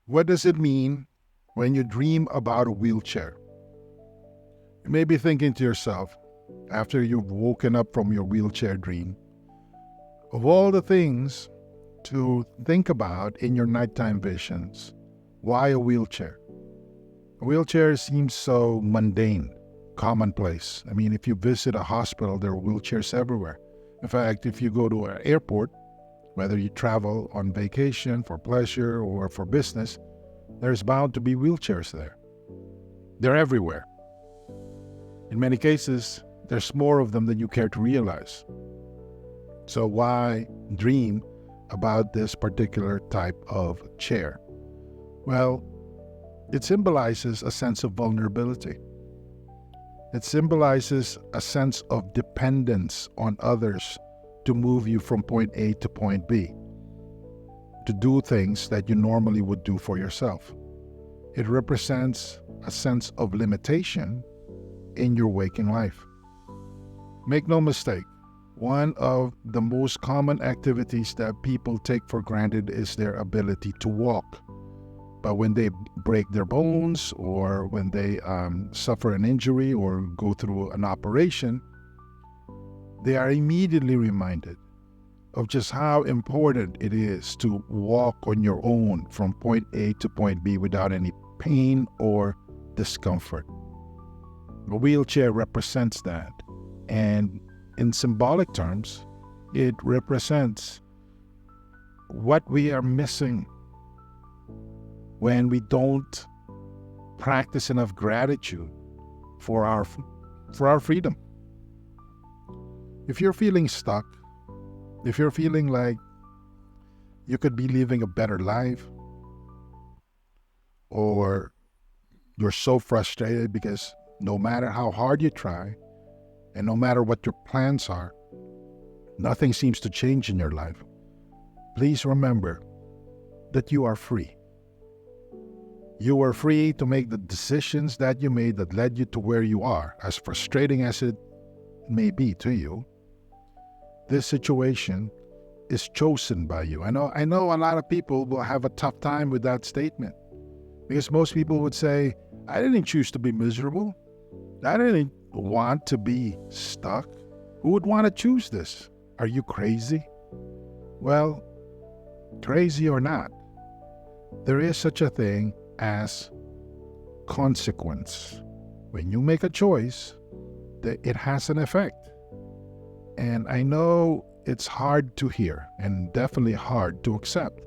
What does it mean when you dream about a wheelchair? You may be thinking to yourself, after you've woken up from your wheelchair dream, of all the things to think about in your nighttime visions, why a wheelchair? A wheelchair seems so mundane, commonplace. I mean, if you visit a hospital, there are wheelchairs everywhere. In fact, if you go to an airport, whether you travel on vacation, for pleasure, or for business, there's bound to be wheelchairs there. They're everywhere. In many cases, there's more of them than you care to realize. So why dream about this particular type of chair? Well, it symbolizes a sense of vulnerability. It symbolizes a sense of dependence on others to move you from point A to point B, to do things that you normally would do for yourself. It represents a sense of limitation in your waking life. Make no mistake, one of the most common activities that people take for granted is their ability to walk. But when they break their bones or when they suffer an injury or go through an operation, they are immediately reminded of just how important it is to walk on your own from point A to point B without any pain or discomfort. The wheelchair represents that. And in symbolic terms, it represents what we are missing when we don't practice enough gratitude for our freedom. If you're feeling stuck, if you're feeling like you could be living a better life, or you're so frustrated because no matter how hard you try, and no matter what your plans are, nothing seems to change in your life, please remember that you are free. You are free to make the decisions that you made that led you to where you are, as frustrating as it may be to you. This situation is chosen by you. I know a lot of people will have a tough time with that statement, because most people would say, I didn't choose to be miserable. I didn't want to be stuck. Who would want to choose this? Are you crazy? Well, crazy or not, there is such a thing as consequence. When you make a choice, it has an effect. And I know it's hard to hear and definitely hard to accept,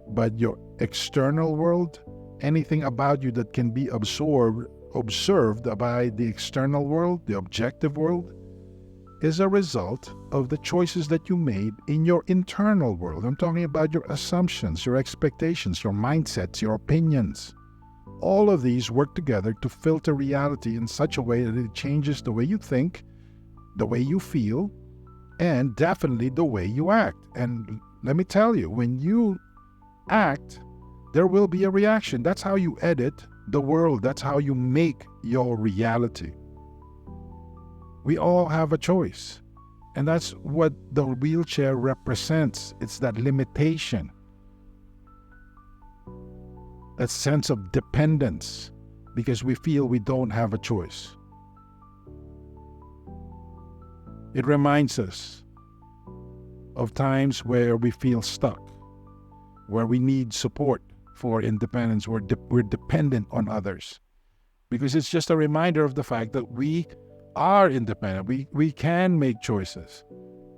but your external world, anything about you that can be observed by the external world, the objective world, is a result of the choices that you made in your internal world. I'm talking about your assumptions, your expectations, your mindsets, your opinions. All of these work together to filter reality in such a way that it changes the way you think, the way you feel, and definitely the way you act. And let me tell you, when you act, there will be a reaction. That's how you edit the world. That's how you make your reality. We all have a choice. And that's what the wheelchair represents. It's that limitation, that sense of dependence, because we feel we don't have a choice. It reminds us of times where we feel stuck, where we need support for independence. We're dependent on others, because it's just a reminder of the fact that we are independent. We can make choices.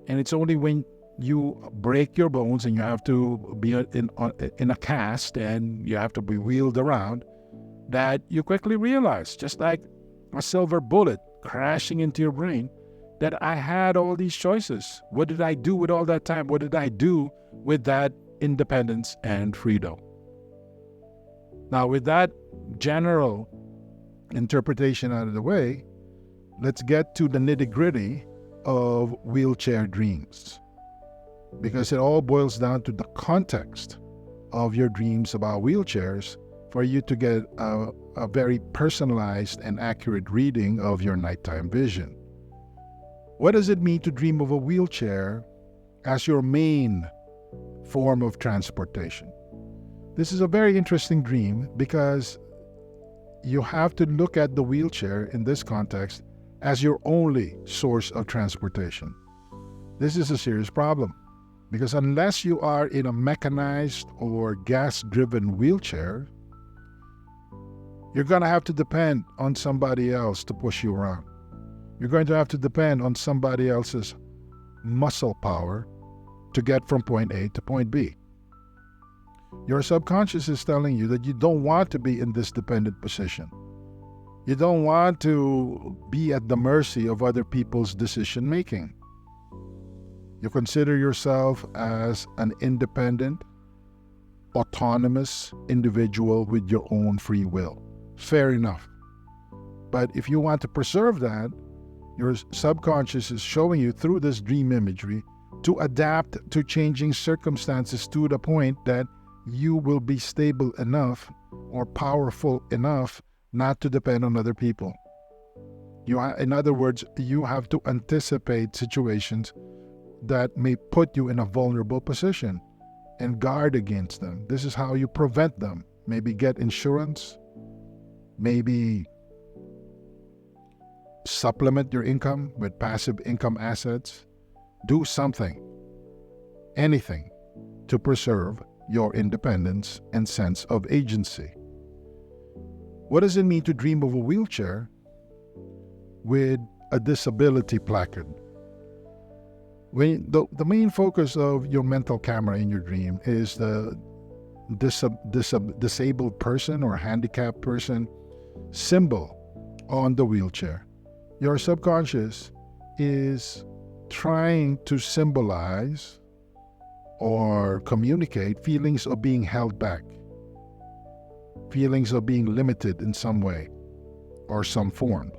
And it's only when you break your bones and you have to be in a cast and you have to be wheeled around that you quickly realize, just like a silver bullet crashing into your brain, that I had all these choices. What did I do with all that time? What did I do with that independence and freedom? Now, with that general interpretation out of the way, let's get to the nitty-gritty of wheelchair dreams, because it all boils down to the context of your dreams about wheelchairs for you to get a very personalized and accurate reading of your nighttime vision. What does it mean to dream of a wheelchair as your main form of transportation? This is a very interesting dream because you have to look at the wheelchair in this context as your only source of transportation. This is a serious problem because unless you are in a mechanized or gas-driven wheelchair, you're going to have to depend on somebody else to push you around. You're going to have to depend on somebody else's muscle power to get from point A to point B. Your subconscious is telling you that you don't want to be in this dependent position. You don't want to be at the mercy of other people's decision making. You consider yourself as an independent, autonomous individual with your own free will. Fair enough. But if you want to preserve that, your subconscious is showing you through this dream imagery to adapt to changing circumstances to the point that you will be stable enough or powerful enough not to depend on other people. In other words, you have to anticipate situations that may put you in a vulnerable position and guard against them. This is how you prevent them. Maybe get insurance, maybe supplement your income with passive income assets. Do something, anything, to preserve your independence and sense of agency. What does it mean to dream of a wheelchair with a disability placard? When the main focus of your mental camera in your dream is the disabled person or handicapped person symbol on the wheelchair. Your subconscious is trying to symbolize or communicate feelings of being held back, feelings of being limited in some way or some form.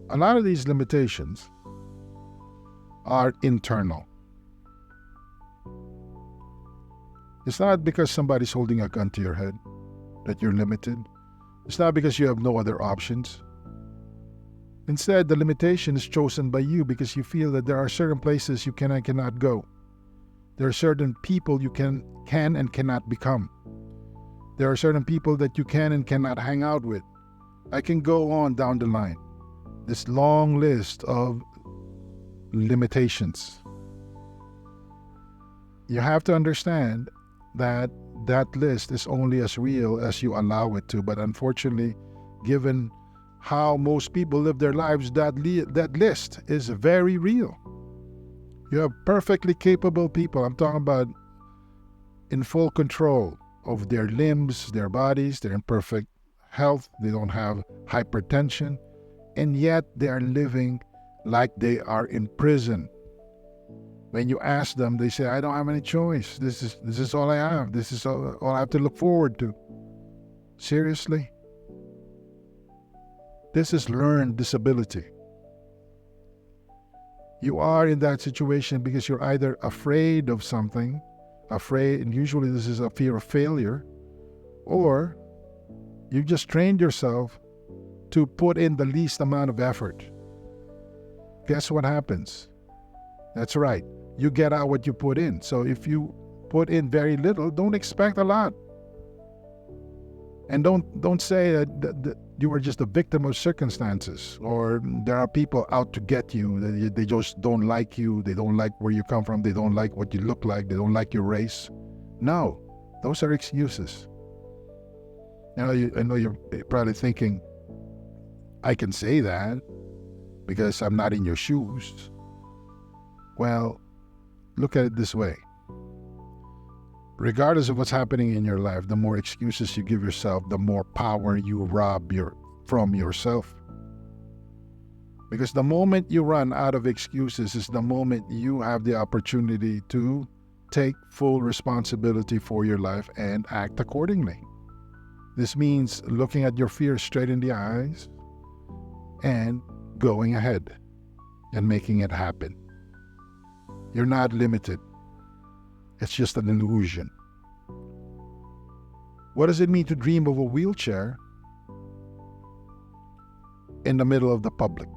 A lot of these limitations are internal. It's not because somebody's holding a gun to your head that you're limited. It's not because you have no other options. Instead, the limitation is chosen by you because you feel that there are certain places you can and cannot go. There are certain people you can and cannot become. There are certain people that you can and cannot hang out with. I can go on down the line. This long list of limitations. You have to understand that that list is only as real as you allow it to, but unfortunately, given how most people live their lives, that list is very real. You have perfectly capable people, I'm talking about in full control of their limbs, their bodies, they're in perfect health, they don't have hypertension, and yet they are living like they are in prison. When you ask them, they say, I don't have any choice. This is all I have. This is all I have to look forward to. Seriously? This is learned disability. You are in that situation because you're either afraid of something, and usually this is a fear of failure, or you just trained yourself to put in the least amount of effort. Guess what happens? That's right. You get out what you put in. So if you put in very little, don't expect a lot. And don't say that you are just a victim of circumstances, or there are people out to get you. They just don't like you. They don't like where you come from. They don't like what you look like. They don't like your race. No, those are excuses. I know you're probably thinking, I can say that because I'm not in your shoes. Well, look at it this way. Regardless of what's happening in your life, the more excuses you give yourself, the more power you rob from yourself. Because the moment you run out of excuses is the moment you have the opportunity to take full responsibility for your life and act accordingly. This means looking at your fear straight in the eyes and going ahead and making it happen. You're not limited. It's just an illusion. What does it mean to dream of a wheelchair in the middle of the public?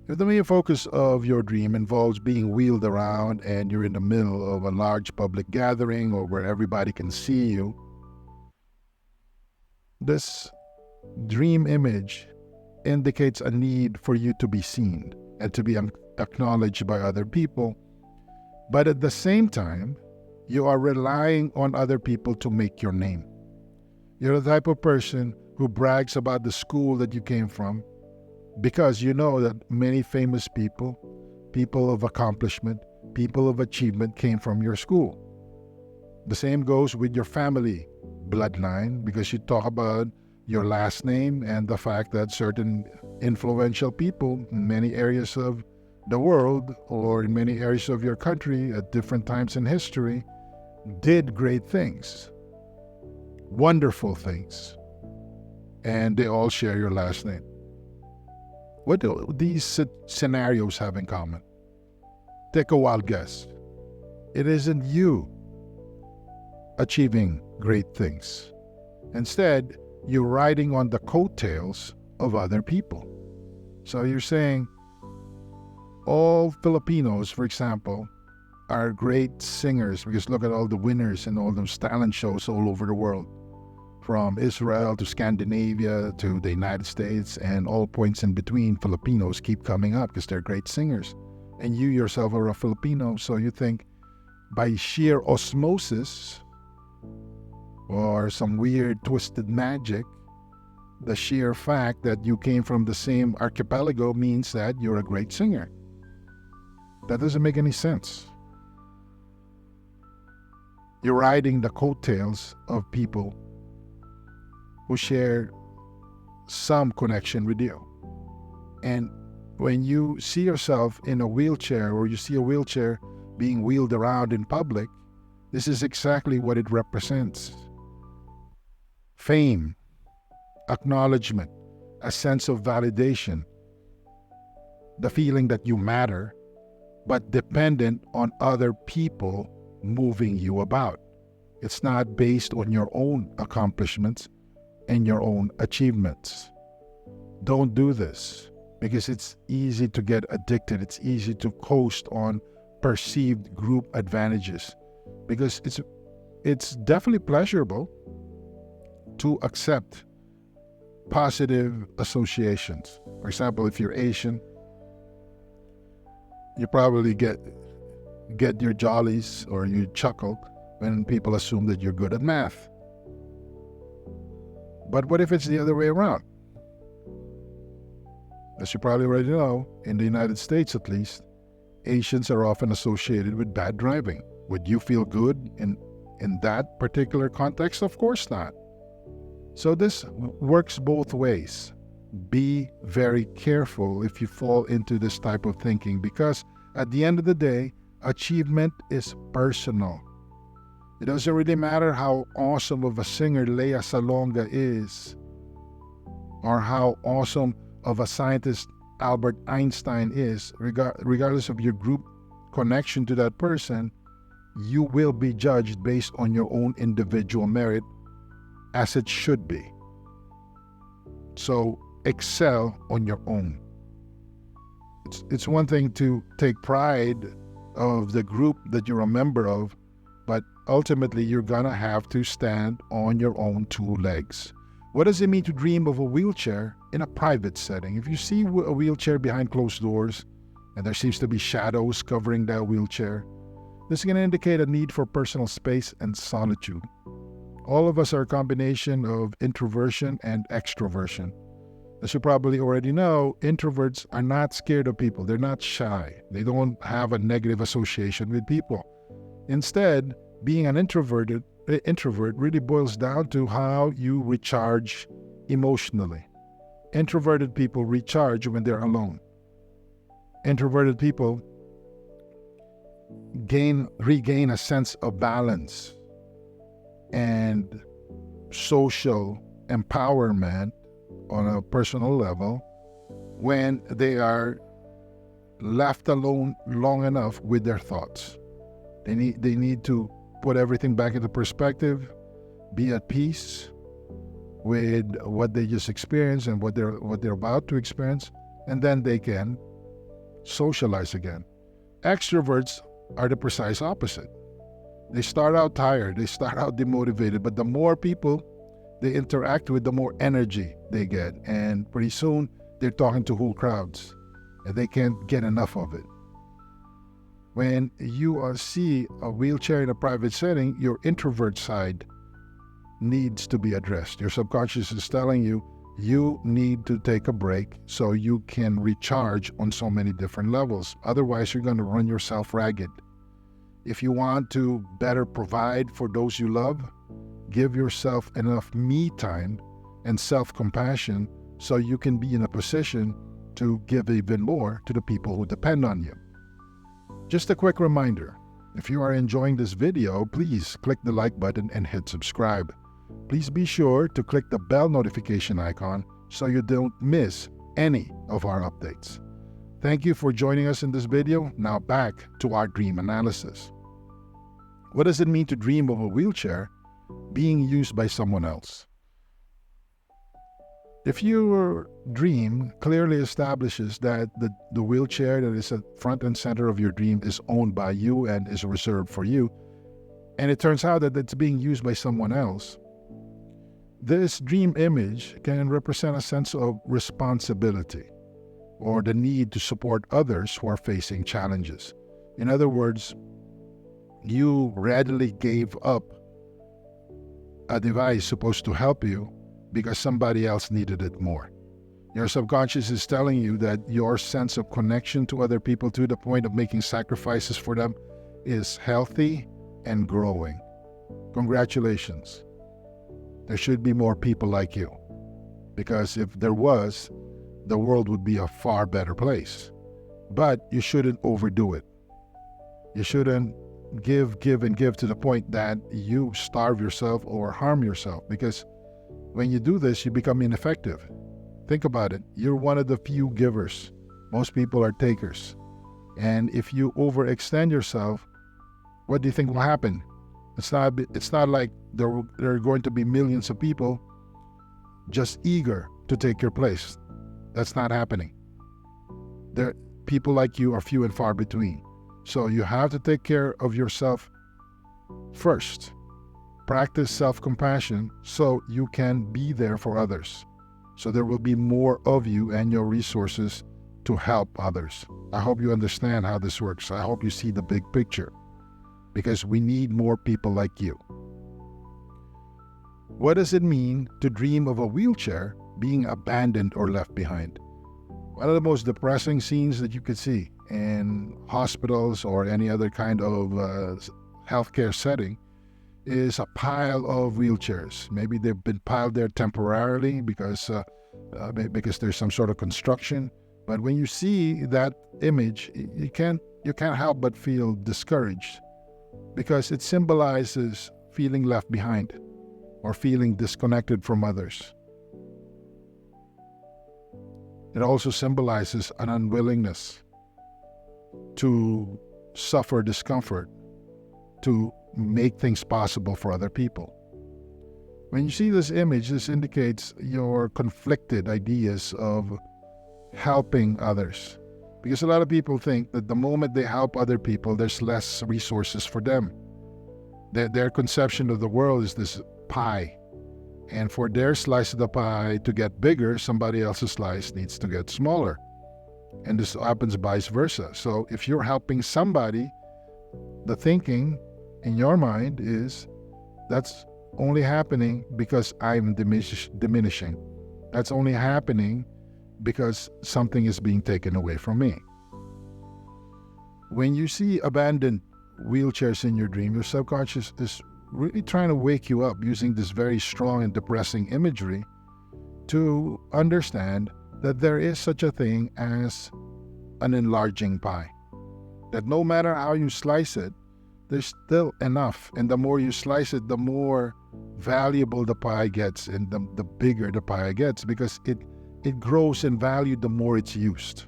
If the main focus of your dream involves being wheeled around and you're in the middle of a large public gathering or where everybody can see you, this dream image indicates a need for you to be seen and to be acknowledged by other people. But at the same time, you are relying on other people to make your name. You're the type of person who brags about the school that you came from because you know that many famous people, people of accomplishment, people of achievement came from your school. The same goes with your family bloodline because you talk about your last name and the fact that certain influential people in many areas of the world or in many areas of your country at different times in history did great things, wonderful things, and they all share your last name. What do these scenarios have in common? Take a wild guess. It isn't you achieving great things. Instead, you're riding on the coattails of other people. So you're saying all Filipinos, for example, are great singers because look at all the winners and all those talent shows all over the world. From Israel to Scandinavia to the United States and all points in between, Filipinos keep coming up because they're great singers. And you yourself are a Filipino, so you think by sheer osmosis or some weird twisted magic, the sheer fact that you came from the same archipelago means that you're a great singer. That doesn't make any sense. You're riding the coattails of people who share some connection with you. And when you see yourself in a wheelchair or you see a wheelchair being wheeled around in public, this is exactly what it represents. Fame, acknowledgement, a sense of validation, the feeling that you matter, but dependent on other people moving you about. It's not based on your own accomplishments and your own achievements. Don't do this because it's easy to get addicted. It's easy to coast on perceived group advantages because it's definitely pleasurable to accept positive associations. For example, if you're Asian, you probably get your jollies or you chuckle when people assume that you're good at math. But what if it's the other way around? As you probably already know, in the United States at least, Asians are often associated with bad driving. Would you feel good in that particular context? Of course not. So this works both ways. Be very careful if you fall into this type of thinking because at the end of the day, achievement is personal. It doesn't really matter how awesome of a singer Lea Salonga is or how awesome of a scientist Albert Einstein is, regardless of your group connection to that person, you will be judged based on your own individual merit, as it should be. So excel on your own. It's one thing to take pride of the group that you're a member of, but ultimately you're gonna have to stand on your own two legs. What does it mean to dream of a wheelchair in a private setting? If you see a wheelchair behind closed doors and there seems to be shadows covering that wheelchair, this is going to indicate a need for personal space and solitude. All of us are a combination of introversion and extroversion. As you probably already know, introverts are not scared of people. They're not shy. They don't have a negative association with people. Instead, being an introvert really boils down to how you recharge emotionally. Introverted people recharge when they're alone. Introverted people regain a sense of balance and social empowerment on a personal level when they are left alone long enough with their thoughts. They need to put everything back into perspective, be at peace with what they just experienced and what they're about to experience, and then they can socialize again. Extroverts are the precise opposite. They start out tired, they start out demotivated, but the more people they interact with, the more energy they get. And pretty soon, they're talking to whole crowds, and they can't get enough of it. When you see a wheelchair in a private setting, your introvert side needs to be addressed. Your subconscious is telling you, you need to take a break so you can recharge on so many different levels. Otherwise, you're going to run yourself ragged. If you want to better provide for those you love, give yourself enough me time and self-compassion so you can be in a position to give even more to the people who depend on you. Just a quick reminder, if you are enjoying this video, please click the like button and hit subscribe. Please be sure to click the bell notification icon so you don't miss any of our updates. Thank you for joining us in this video. Now back to our dream analysis. What does it mean to dream of a wheelchair being used by someone else? If your dream clearly establishes that the wheelchair that is at front and center of your dream is owned by you and is reserved for you, and it turns out that it's being used by someone else, this dream image can represent a sense of responsibility or the need to support others who are facing challenges. In other words, you readily gave up a device supposed to help you because somebody else needed it more. Your subconscious is telling you that your sense of connection to other people to the point of making sacrifices for them is healthy and growing. Congratulations. There should be more people like you, because if there was, the world would be a far better place. But you shouldn't overdo it. You shouldn't give to the point that you starve yourself or harm yourself, because when you do this, you become ineffective. Think about it. You're one of the few givers. Most people are takers. And if you overextend yourself, what do you think will happen? It's not like there are going to be millions of people just eager to take your place. That's not happening. People like you are few and far between. So you have to take care of yourself first. Practice self-compassion so you can be there for others. So there will be more of you and your resources to help others. I hope you understand how this works. I hope you see the big picture, because we need more people like you. What does it mean to dream of a wheelchair being abandoned or left behind? One of the most depressing scenes that you could see in hospitals or any other kind of healthcare setting is a pile of wheelchairs. Maybe they've been piled there temporarily because there's some sort of construction. But when you see that image, you can't help but feel discouraged, because it symbolizes feeling left behind or feeling disconnected from others. It also symbolizes an unwillingness to suffer discomfort, to make things possible for other people. When you see this image, this indicates your conflicted ideas of helping others. Because a lot of people think that the moment they help other people, there's less resources for them. Their conception of the world is this pie. And for their slice of the pie to get bigger, somebody else's slice needs to get smaller. And this happens vice versa. So if you're helping somebody, the thinking in your mind is, that's only happening because I'm diminishing. That's only happening because something is being taken away from me. When you see abandoned wheelchairs in your dream, your subconscious is really trying to wake you up using this very strong and depressing imagery to understand that there is such a thing as an enlarging pie. That no matter how you slice it, there's still enough. And the more you slice it, the more valuable the pie gets, and the bigger the pie gets, because it grows in value the more it's used.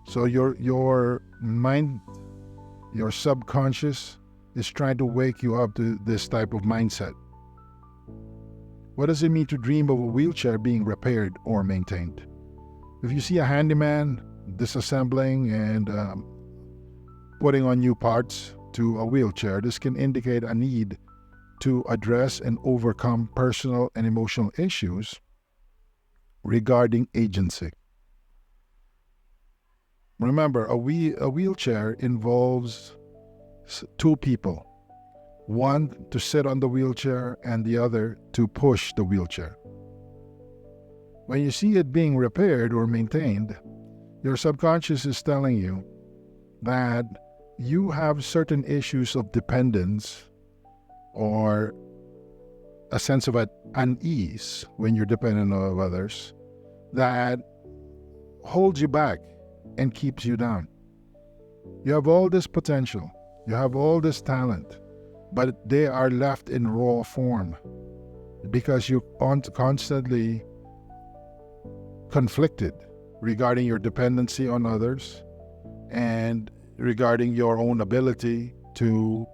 So your mind, your subconscious is trying to wake you up to this type of mindset. What does it mean to dream of a wheelchair being repaired or maintained? If you see a handyman disassembling and putting on new parts to a wheelchair, this can indicate a need to address and overcome personal and emotional issues regarding agency. Remember, a wheelchair involves two people, one to sit on the wheelchair and the other to push the wheelchair. When you see it being repaired or maintained, your subconscious is telling you that you have certain issues of dependence or a sense of unease when you're dependent on others that holds you back and keeps you down. You have all this potential, you have all this talent, but they are left in raw form because you're constantly conflicted regarding your dependency on others and regarding your own ability to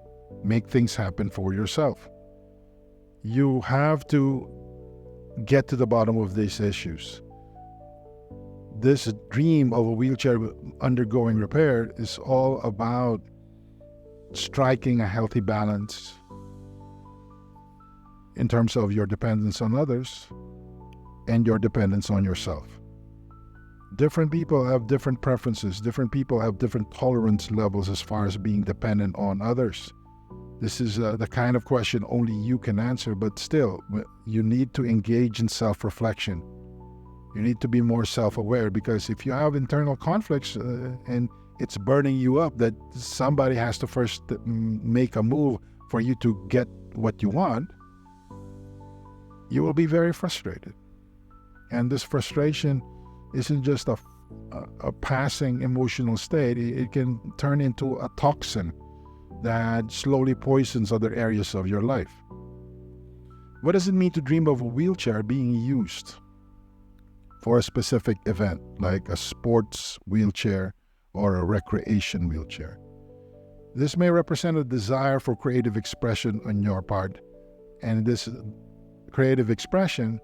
make things happen for yourself. You have to get to the bottom of these issues. This dream of a wheelchair undergoing repair is all about striking a healthy balance in terms of your dependence on others and your dependence on yourself. Different people have different preferences. Different people have different tolerance levels as far as being dependent on others. This is the kind of question only you can answer, but still, you need to engage in self-reflection. You need to be more self-aware, because if you have internal conflicts and it's burning you up that somebody has to first make a move for you to get what you want, you will be very frustrated. And this frustration isn't just a passing emotional state. It can turn into a toxin that slowly poisons other areas of your life. What does it mean to dream of a wheelchair being used for a specific event, like a sports wheelchair or a recreation wheelchair? This may represent a desire for creative expression on your part, and this creative expression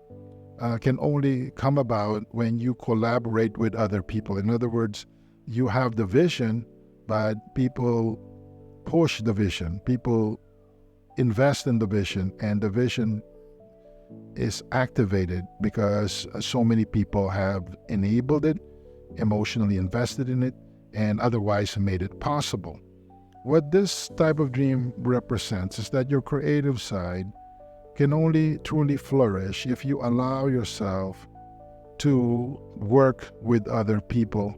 can only come about when you collaborate with other people. In other words, you have the vision, but people push the vision, people invest in the vision, and the vision is activated because so many people have enabled it, emotionally invested in it, and otherwise made it possible. What this type of dream represents is that your creative side can only truly flourish if you allow yourself to work with other people,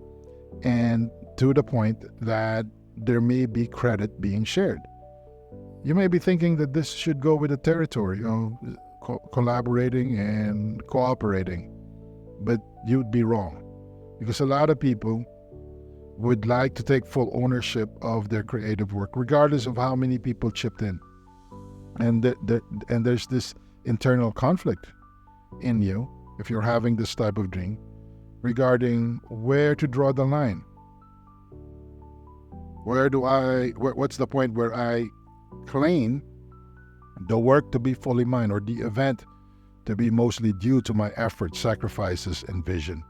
and to the point that there may be credit being shared. You may be thinking that this should go with the territory of collaborating and cooperating, but you'd be wrong, because a lot of people would like to take full ownership of their creative work, regardless of how many people chipped in. And there's this internal conflict in you, if you're having this type of dream, regarding where to draw the line. What's the point where I claim the work to be fully mine, or the event to be mostly due to my efforts, sacrifices, and vision?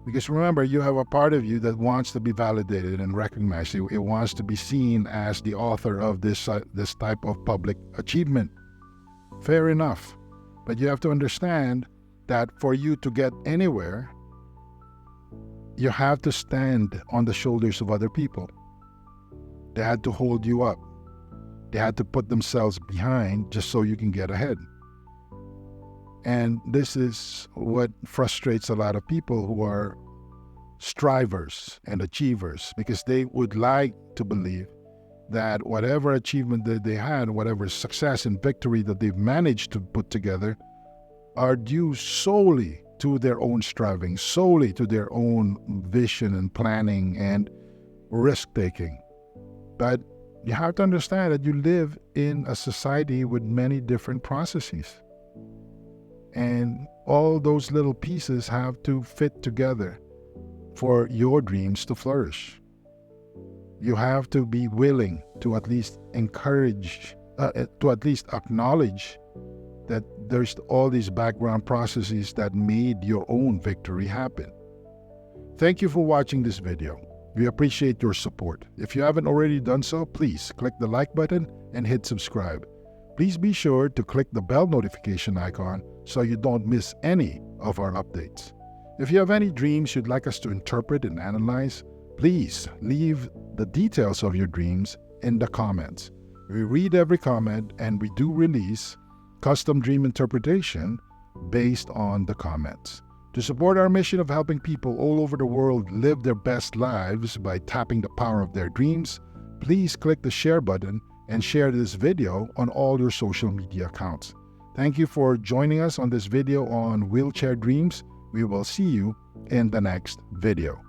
Because remember, you have a part of you that wants to be validated and recognized. It wants to be seen as the author of this type of public achievement. Fair enough. But you have to understand that for you to get anywhere, you have to stand on the shoulders of other people. They had to hold you up. They had to put themselves behind just so you can get ahead. And this is what frustrates a lot of people who are strivers and achievers, because they would like to believe that whatever achievement that they had, whatever success and victory that they've managed to put together, are due solely to their own striving, solely to their own vision and planning and risk-taking. But you have to understand that you live in a society with many different processes. And all those little pieces have to fit together for your dreams to flourish. You have to be willing to at least encourage, to at least acknowledge that there's all these background processes that made your own victory happen. Thank you for watching this video. We appreciate your support. If you haven't already done so, please click the like button and hit subscribe. Please be sure to click the bell notification icon so you don't miss any of our updates. If you have any dreams you'd like us to interpret and analyze, please leave the details of your dreams in the comments. We read every comment and we do release custom dream interpretation based on the comments. To support our mission of helping people all over the world live their best lives by tapping the power of their dreams, please click the share button and share this video on all your social media accounts. Thank you for joining us on this video on wheelchair dreams. We will see you in the next video.